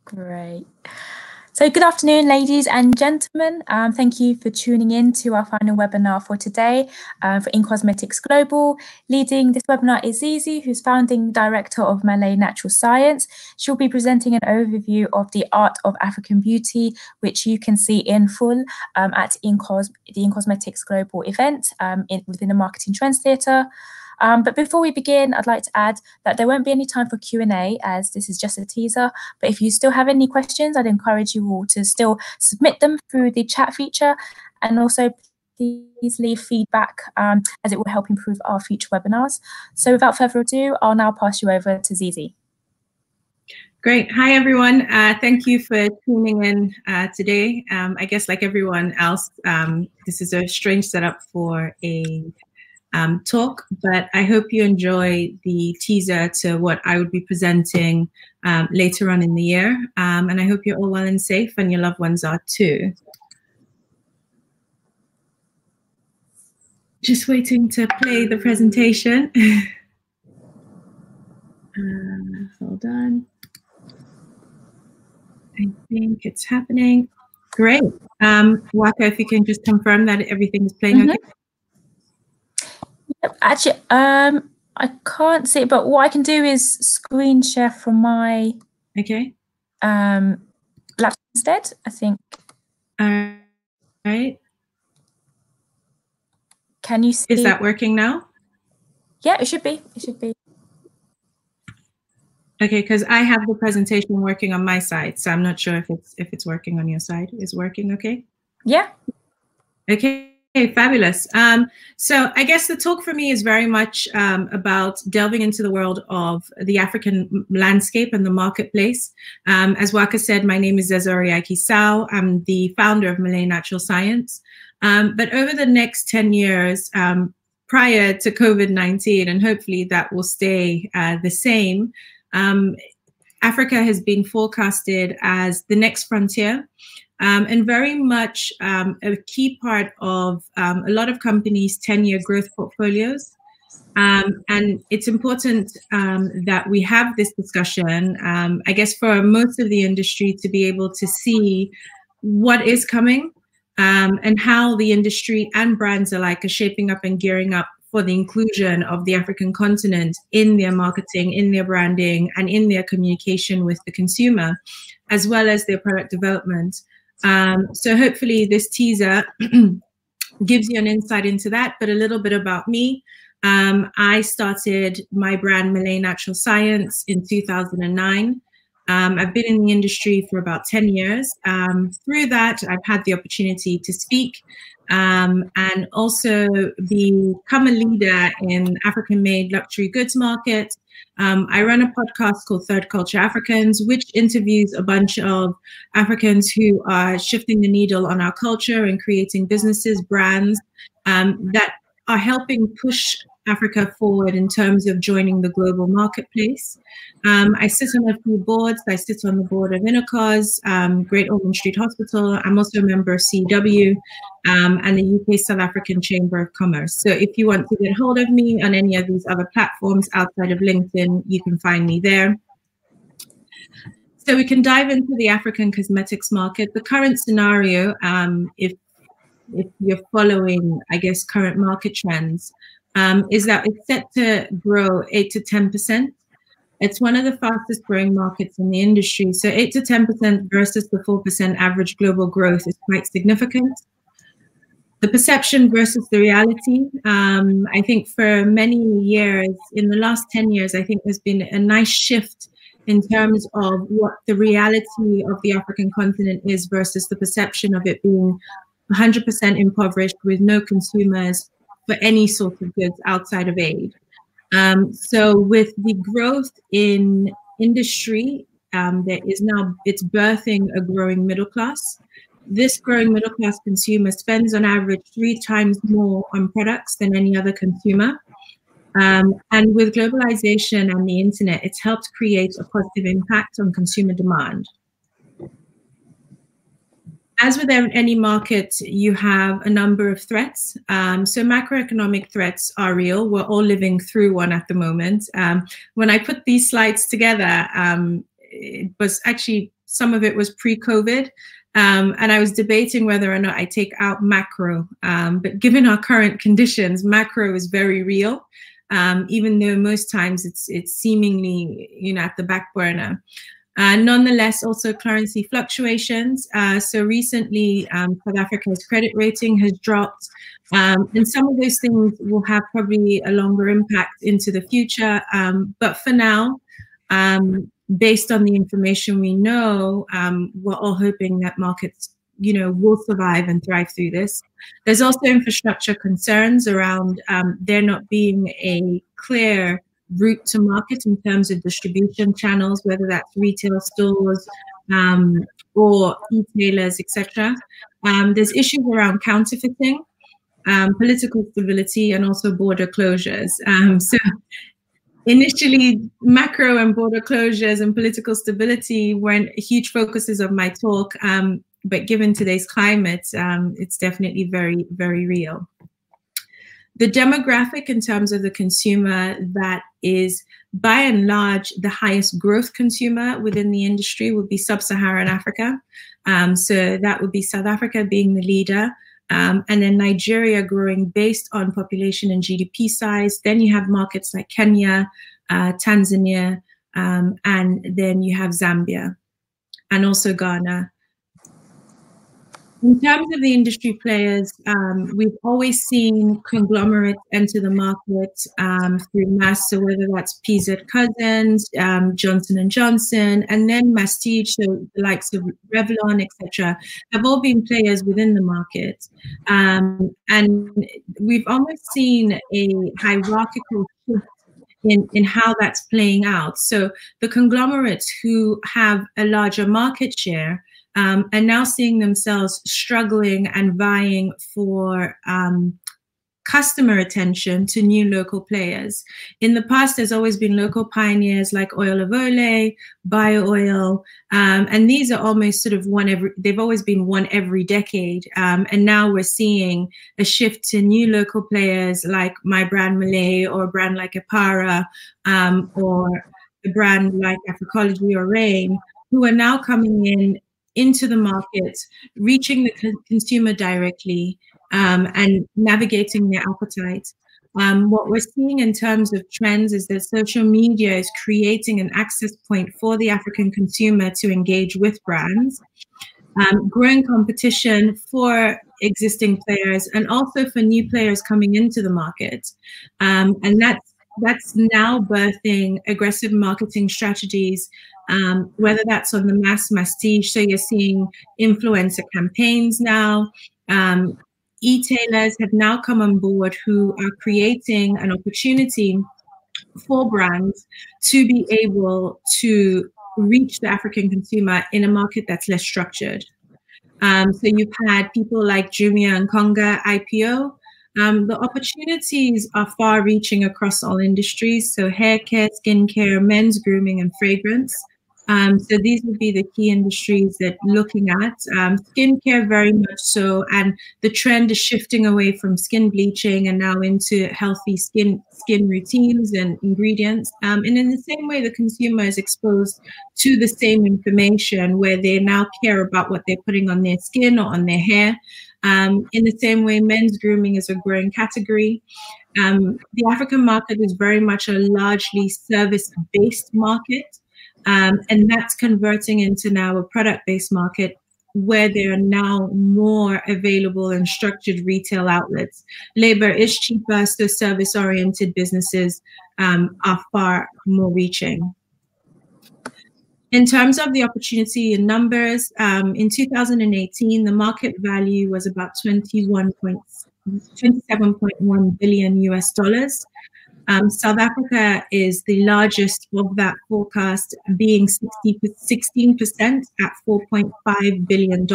Great. So good afternoon, ladies and gentlemen. Thank you for tuning in to our final webinar for today for In-Cosmetics Global. Leading this webinar is Zizi, who's founding director of Malay Natural Science. She'll be presenting an overview of the art of African beauty, which you can see in full at the In-Cosmetics Global event within the Marketing Trends Theatre. But before we begin, I'd like to add that there won't be any time for Q&A as this is just a teaser. But if you still have any questions, I'd encourage you all to still submit them through the chat feature. And also please leave feedback as it will help improve our future webinars. So without further ado, I'll now pass you over to Zizi. Great. Hi, everyone. Thank you for tuning in today. I guess like everyone else, this is a strange setup for a talk, but I hope you enjoy the teaser to what I would be presenting later on in the year. And I hope you're all well and safe and your loved ones are too. Just waiting to play the presentation. Hold on. I think it's happening. Great. Waka, if you can just confirm that everything is playing okay. Actually, I can't see it, but what I can do is screen share from my laptop instead, I think. All right. Can you see? Is that working now? Yeah, it should be. It should be. Okay, because I have the presentation working on my side, so I'm not sure if it's working on your side. Is it working okay? Yeah. Okay. Okay, fabulous. So I guess the talk for me is very much about delving into the world of the African landscape and the marketplace. As Waka said, my name is Zezori Aiki-Sao. I'm the founder of Malay Natural Science. But over the next 10 years, prior to COVID-19, and hopefully that will stay the same, Africa has been forecasted as the next frontier. And very much a key part of a lot of companies' 10-year growth portfolios. And it's important that we have this discussion, I guess, for most of the industry to be able to see what is coming and how the industry and brands alike are shaping up and gearing up for the inclusion of the African continent in their marketing, in their branding, and in their communication with the consumer, as well as their product development. So hopefully this teaser gives you an insight into that, but a little bit about me. I started my brand Malay Natural Science in 2009. I've been in the industry for about 10 years. Through that, I've had the opportunity to speak and also become a leader in African-made luxury goods market. I run a podcast called Third Culture Africans, which interviews a bunch of Africans who are shifting the needle on our culture and creating businesses, brands that are helping push Africa forward in terms of joining the global marketplace. I sit on a few boards. I sit on the board of Intercos, Great Ormond Street Hospital. I'm also a member of CW and the UK South African Chamber of Commerce. So if you want to get hold of me on any of these other platforms outside of LinkedIn, you can find me there. So we can dive into the African cosmetics market. The current scenario, if you're following, I guess, current market trends, is that it's set to grow 8 to 10%. It's one of the fastest growing markets in the industry. So 8 to 10% versus the 4% average global growth is quite significant. The perception versus the reality, I think for many years, in the last 10 years, I think there's been a nice shift in terms of what the reality of the African continent is versus the perception of it being 100% impoverished with no consumers for any sort of goods outside of aid. So with the growth in industry, there is now, it's birthing a growing middle class. This growing middle class consumer spends on average 3 times more on products than any other consumer. And with globalization and the internet, it's helped create a positive impact on consumer demand. As with any market, you have a number of threats. So macroeconomic threats are real. We're all living through one at the moment. When I put these slides together, it was actually, some of it was pre-COVID. And I was debating whether or not I take out macro. But given our current conditions, macro is very real, even though most times it's seemingly, at the back burner. Nonetheless, also currency fluctuations. So recently, South Africa's credit rating has dropped. And some of those things will have probably a longer impact into the future. But for now, based on the information we know, we're all hoping that markets, will survive and thrive through this. There's also infrastructure concerns around there not being a clear route to market in terms of distribution channels, whether that's retail stores or e-tailers, etc. There's issues around counterfeiting, political stability, and also border closures. So initially, macro and border closures and political stability weren't huge focuses of my talk, but given today's climate, it's definitely very, very real. The demographic in terms of the consumer that is, by and large, the highest growth consumer within the industry would be sub-Saharan Africa. So that would be South Africa being the leader, and then Nigeria growing based on population and GDP size. Then you have markets like Kenya, Tanzania, and then you have Zambia, and also Ghana. In terms of the industry players, we've always seen conglomerates enter the market through mass, so whether that's PZ Cussons, Johnson & Johnson, and then Mastige, so the likes of Revlon, etc., have all been players within the market. And we've almost seen a hierarchical shift in how that's playing out. So the conglomerates who have a larger market share are now seeing themselves struggling and vying for customer attention to new local players. In the past, there's always been local pioneers like Oil of Ole, Bio Oil, and these are almost sort of they've always been one every decade. And now we're seeing a shift to new local players like My Brand Malay, or a brand like Apara, or a brand like Africology or Rain, who are now coming into the market, reaching the consumer directly, and navigating their appetite. What we're seeing in terms of trends is that social media is creating an access point for the African consumer to engage with brands, growing competition for existing players and also for new players coming into the market. And that's now birthing aggressive marketing strategies, whether that's on the mastige, so you're seeing influencer campaigns now. E-tailers have now come on board who are creating an opportunity for brands to be able to reach the African consumer in a market that's less structured. So you've had people like Jumia and Konga IPO. The opportunities are far-reaching across all industries, so hair care, skincare, men's grooming, and fragrance. So these would be the key industries that looking at. Skincare very much so, and the trend is shifting away from skin bleaching and now into healthy skin routines and ingredients. And in the same way, the consumer is exposed to the same information where they now care about what they're putting on their skin or on their hair. In the same way, men's grooming is a growing category. The African market is very much a largely service-based market. And that's converting into now a product-based market where there are now more available and structured retail outlets. Labor is cheaper, so service-oriented businesses are far more reaching. In terms of the opportunity in numbers, in 2018, the market value was about $27.1 billion US dollars. South Africa is the largest of that forecast, being 16% at $4.5 billion.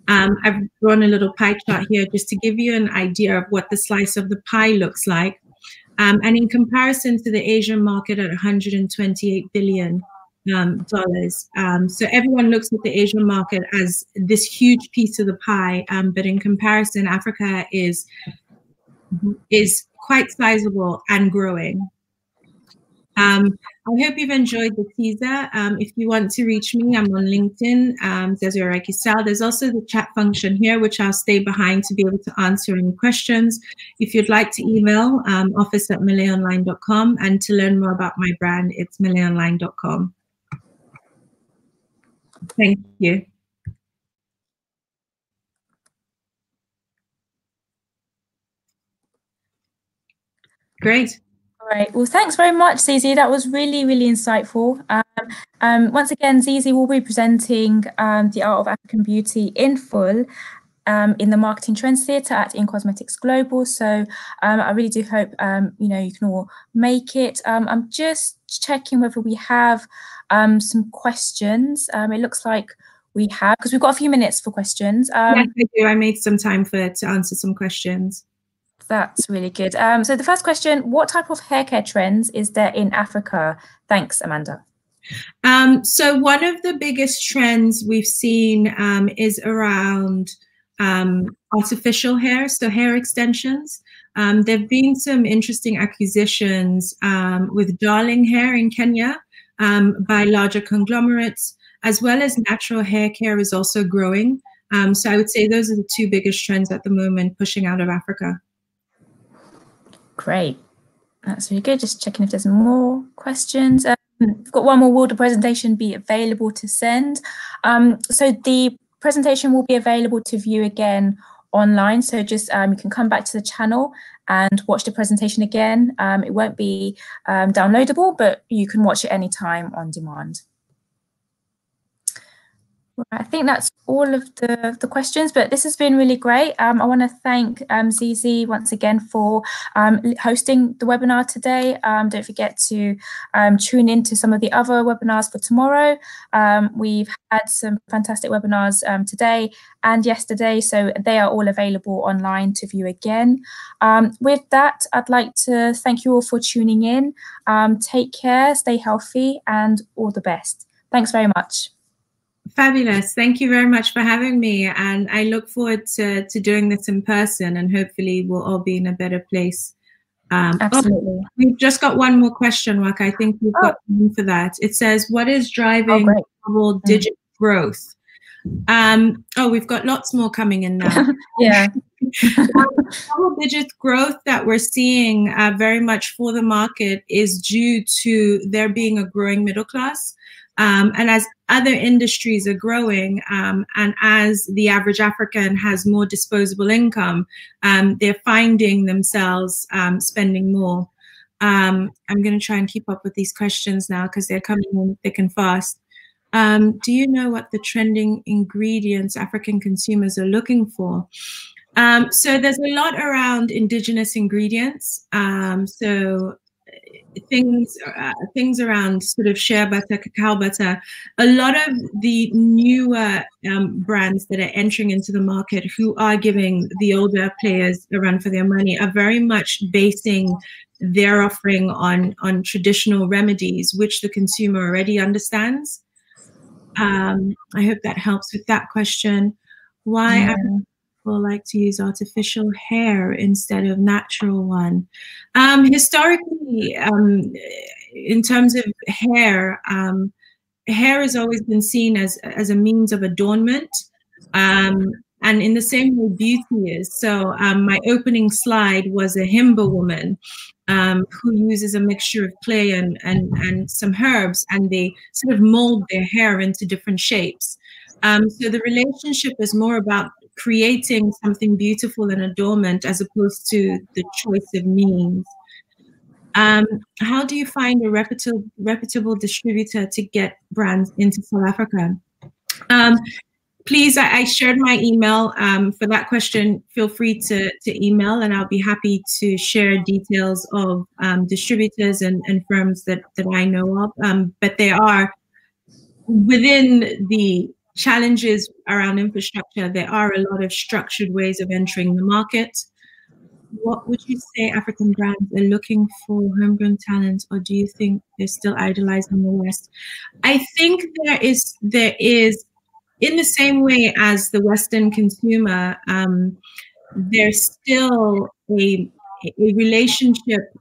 I've drawn a little pie chart here just to give you an idea of what the slice of the pie looks like. And in comparison to the Asian market at 128 billion, dollars. So everyone looks at the Asian market as this huge piece of the pie, but in comparison, Africa is quite sizable and growing. I hope you've enjoyed the teaser. If you want to reach me, I'm on LinkedIn, Desiree Kisal. There's also the chat function here, which I'll stay behind to be able to answer any questions. If you'd like to email, office@mileonline.com, and to learn more about my brand, it's mileonline.com. Thank you. Great. Right. Well, thanks very much, Zizi. That was really, really insightful. Once again, Zizi will be presenting the Art of African Beauty in full in the Marketing Trends Theatre at in-Cosmetics Global. So I really do hope you can all make it. I'm just checking whether we have some questions. It looks like we have, because we've got a few minutes for questions. Yes, I do. I made some time to answer some questions. That's really good. So the first question, what type of hair care trends is there in Africa? Thanks, Amanda. So one of the biggest trends we've seen is around artificial hair, so hair extensions. There have been some interesting acquisitions with Darling Hair in Kenya by larger conglomerates, as well as natural hair care is also growing. So I would say those are the two biggest trends at the moment pushing out of Africa. Great. That's really good. Just checking if there's more questions. We've got one more. Will the presentation be available to send? So the presentation will be available to view again online. So just you can come back to the channel and watch the presentation again. It won't be downloadable, but you can watch it anytime on demand. I think that's all of the questions, but this has been really great. I want to thank Zizi once again for hosting the webinar today. Don't forget to tune into some of the other webinars for tomorrow. We've had some fantastic webinars today and yesterday, so they are all available online to view again. With that, I'd like to thank you all for tuning in. Take care, stay healthy, and all the best. Thanks very much. Fabulous. Thank you very much for having me. And I look forward to doing this in person, and hopefully we'll all be in a better place. Absolutely. We've just got one more question, Waka. I think we've got time for that. It says, what is driving double-digit growth? We've got lots more coming in now. Yeah. Double-digit growth that we're seeing very much for the market is due to there being a growing middle class. And as other industries are growing, and as the average African has more disposable income, they're finding themselves spending more. I'm going to try and keep up with these questions now because they're coming in thick and fast. Do you know what the trending ingredients African consumers are looking for? So there's a lot around indigenous ingredients. So things around sort of shea butter, cacao butter. A lot of the newer brands that are entering into the market who are giving the older players a run for their money are very much basing their offering on traditional remedies, which the consumer already understands. I hope that helps with that question. Why people like to use artificial hair instead of natural one? Historically, in terms of hair, hair has always been seen as a means of adornment, and in the same way beauty is. So my opening slide was a Himba woman who uses a mixture of clay and some herbs, and they sort of mold their hair into different shapes. So the relationship is more about creating something beautiful and adornment as opposed to the choice of means. How do you find a reputable distributor to get brands into South Africa? Please, I shared my email. For that question, feel free to email, and I'll be happy to share details of distributors and firms that I know of. But they are within the challenges around infrastructure. There are a lot of structured ways of entering the market. what would you say African brands are looking for homegrown talent, or do you think they're still idolizing the West? I think there is, in the same way as the Western consumer, there's still a relationship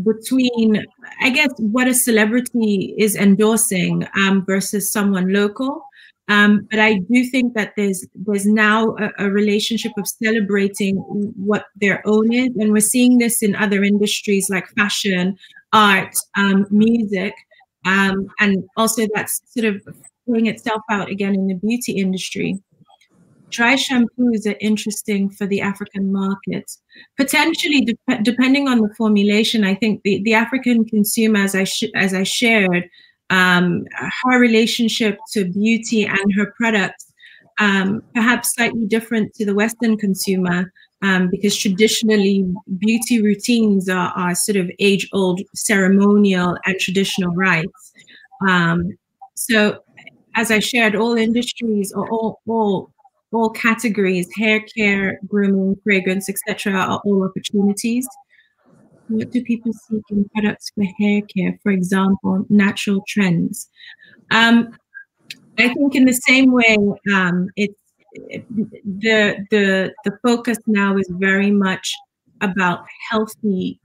between, I guess, what a celebrity is endorsing versus someone local. But I do think that there's now a relationship of celebrating what their own is, and we're seeing this in other industries like fashion, art, music, and also that's sort of playing itself out again in the beauty industry. Dry shampoos are interesting for the African market. Potentially, depending on the formulation, I think the African consumer, as I shared, her relationship to beauty and her products, perhaps slightly different to the Western consumer, because traditionally beauty routines are sort of age-old ceremonial and traditional rites. So, as I shared, all industries or all categories, hair care, grooming, fragrance, etc., are all opportunities. What do people seek in products for hair care? For example, natural trends. I think in the same way, the focus now is very much about healthy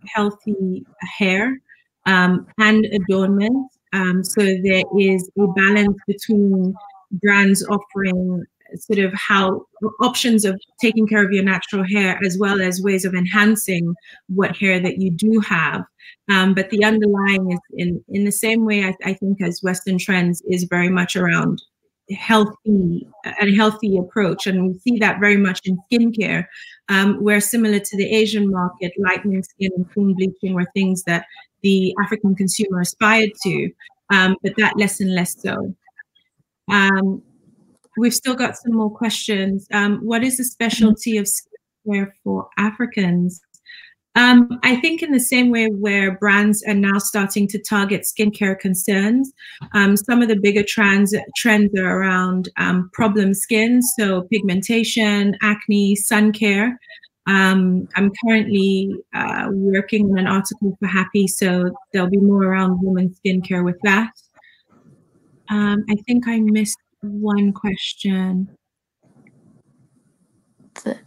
hair and adornment. So there is a balance between brands offering sort of how options of taking care of your natural hair, as well as ways of enhancing what hair that you do have. But the underlying is in the same way, I think, as Western trends, is very much around healthy approach. And we see that very much in skincare, where similar to the Asian market, lightening skin and clean bleaching were things that the African consumer aspired to, but that less and less so. We've still got some more questions. What is the specialty of skincare for Africans? I think in the same way where brands are now starting to target skincare concerns, some of the bigger trends are around problem skin, so pigmentation, acne, sun care. I'm currently working on an article for Happy, so there'll be more around women's skincare with that. I think I missed one question.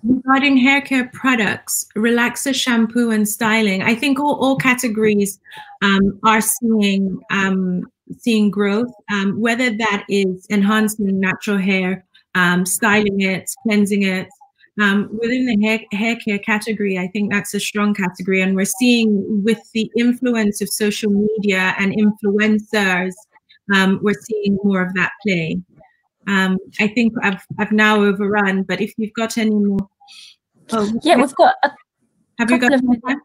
Regarding hair care products, relaxer shampoo and styling, I think all categories are seeing growth, whether that is enhancing natural hair, styling it, cleansing it. Within the hair care category, I think that's a strong category, and we're seeing with the influence of social media and influencers, we're seeing more of that play. I think I've now overrun, but if you've got any more, yeah, we've got a couple of minutes.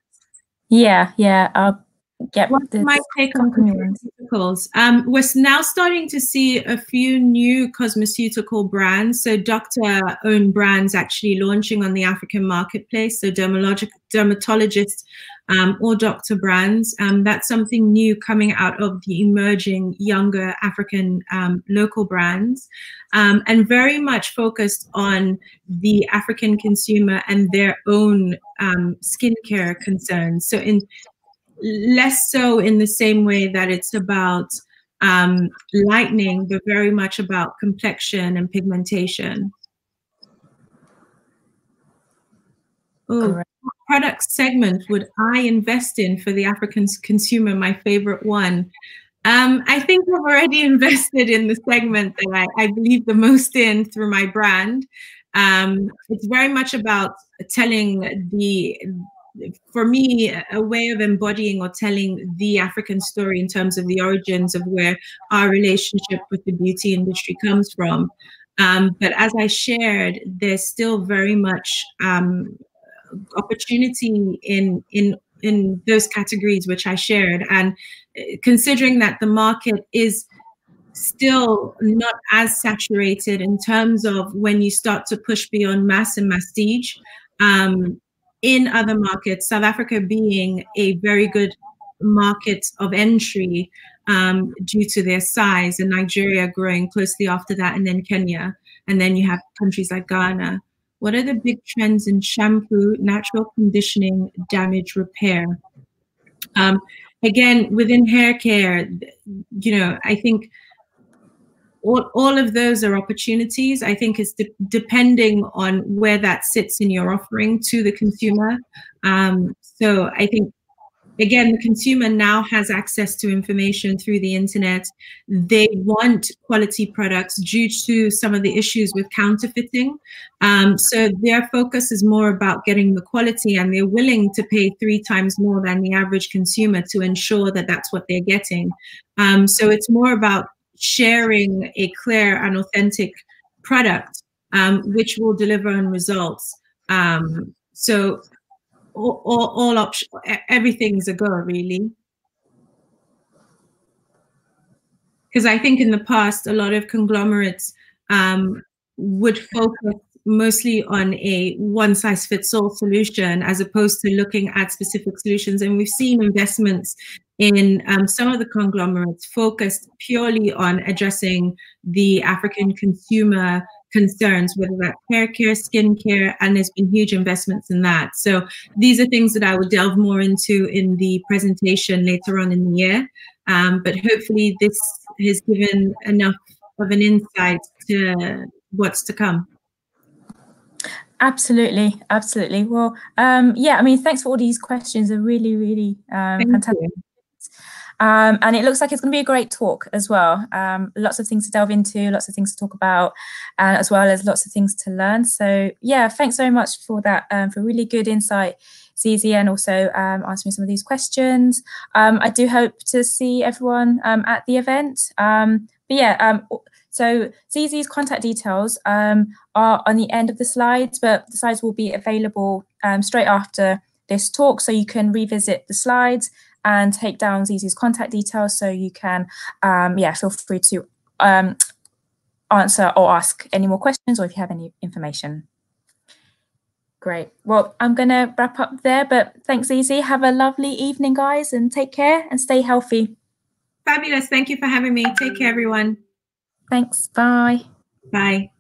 Yeah. I'll get my take on cosmeceuticals. We're now starting to see a few new cosmeceutical brands. So doctor-owned brands actually launching on the African marketplace. So dermatologists or doctor brands. That's something new coming out of the emerging younger African local brands, and very much focused on the African consumer and their own skincare concerns. So less so in the same way that it's about lightening, but very much about complexion and pigmentation. Oh, product segment would I invest in for the African consumer? My favorite one. I think I've already invested in the segment that I believe the most in through my brand. It's very much about telling for me, a way of embodying or telling the African story in terms of the origins of where our relationship with the beauty industry comes from. But as I shared, there's still very much opportunity in those categories which I shared. And considering that the market is still not as saturated in terms of when you start to push beyond mass and masstige, in other markets, South Africa being a very good market of entry due to their size, and Nigeria growing closely after that, and then Kenya, and then you have countries like Ghana. What are the big trends in shampoo, natural conditioning, damage repair? Again, within hair care, you know, I think all of those are opportunities. I think it's depending on where that sits in your offering to the consumer. So I think, again, the consumer now has access to information through the internet. They want quality products due to some of the issues with counterfeiting. So their focus is more about getting the quality, and they're willing to pay 3 times more than the average consumer to ensure that that's what they're getting. So it's more about sharing a clear and authentic product, which will deliver on results. So all options, everything's a go, really. Because I think in the past, a lot of conglomerates would focus mostly on a one-size-fits-all solution as opposed to looking at specific solutions. And we've seen investments in some of the conglomerates focused purely on addressing the African consumer concerns, whether that's hair care, skin care, and there's been huge investments in that. So these are things that I will delve more into in the presentation later on in the year. But hopefully this has given enough of an insight to what's to come. Absolutely, absolutely. Well, yeah, I mean, thanks for all these questions. They're really, really fantastic. And it looks like it's going to be a great talk as well. Lots of things to delve into, lots of things to talk about, as well as lots of things to learn. So yeah, thanks very much for that, for really good insight, Zizi, and also answering some of these questions. I do hope to see everyone at the event. But yeah, so Zizi's contact details are on the end of the slides, but the slides will be available straight after this talk, so you can revisit the slides and take down Zizi's contact details, so you can, yeah, feel free to answer or ask any more questions, or if you have any information. Great. Well, I'm going to wrap up there, but thanks, Zizi. Have a lovely evening, guys, and take care and stay healthy. Fabulous. Thank you for having me. Take care, everyone. Thanks. Bye. Bye.